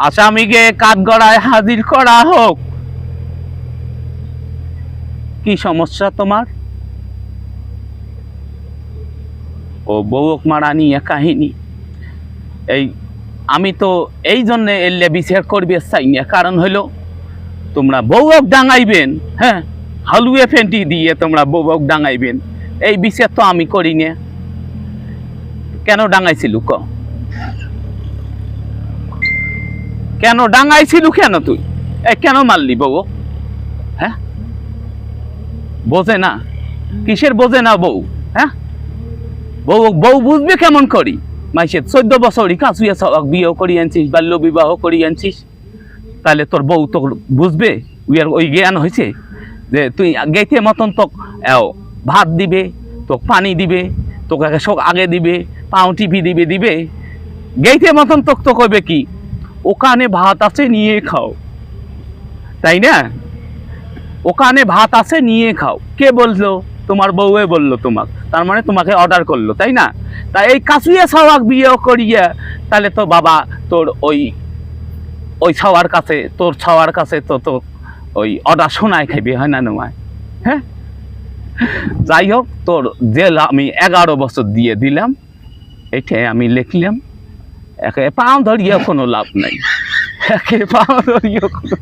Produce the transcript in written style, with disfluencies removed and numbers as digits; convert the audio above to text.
আসামিকে কাঠগড়ায় হাজির করা হোক। কি সমস্যা তোমার? ও বউক মারা নিয়ে কাহিনী। এই আমি তো এই জন্য এলে বিচার করবে চাই না, কারণ হইল তোমরা বউক ডাঙাইবেন, হ্যাঁ, হালুয়ে ফেন্টি দিয়ে তোমরা বউক ডাঙাইবেন, এই বিচার তো আমি করি না। কেন ডাঙাইছিল ক? কেন ডাঙাইছিল? কেন তুই কেন মারলি বউ? হ্যাঁ, বোঝে না? কিসের বোঝে না বউ? হ্যাঁ, বউ বউ বুঝবে কেমন করি? মাইসের 14 বছরই কাঁচুয়ে বিয়ে করি আনছিস, বাল্য বিবাহ করি আনছিস, তাহলে তোর বউ তো বুঝবে? ওই জ্ঞান হয়েছে যে তুই গেইতে মতন তোক ভাত দিবে, তোক পানি দিবে, তোকে আগে দিবে, পাও টিপি দিবে দিবে গেইতে মতন তোক তো কইবে কি ওখানে ভাত আছে নিয়ে খাও, তাই না? ওখানে ভাত আছে নিয়ে খাও। কে বললো? তোমার বউয়ে বললো তোমাকে, তার মানে তোমাকে অর্ডার করলো, তাই না? তাই এই কাছুয়ে ছাওয়াক বিয়ে করিয়া তাহলে তো বাবা তোর ওই ওই ছাওয়ার কাছে, তোর ছাওয়ার কাছে তো তো ওই অর্ডার শোনায় খাইবে, হয় না নয়? হ্যাঁ, যাই হোক, তোর জেল আমি 11 বছর দিয়ে দিলাম, এটাই আমি লিখলাম। একে পাও ধরিয়ে কোনো লাভ নাই, একে পাও ধরিয়ে কোনো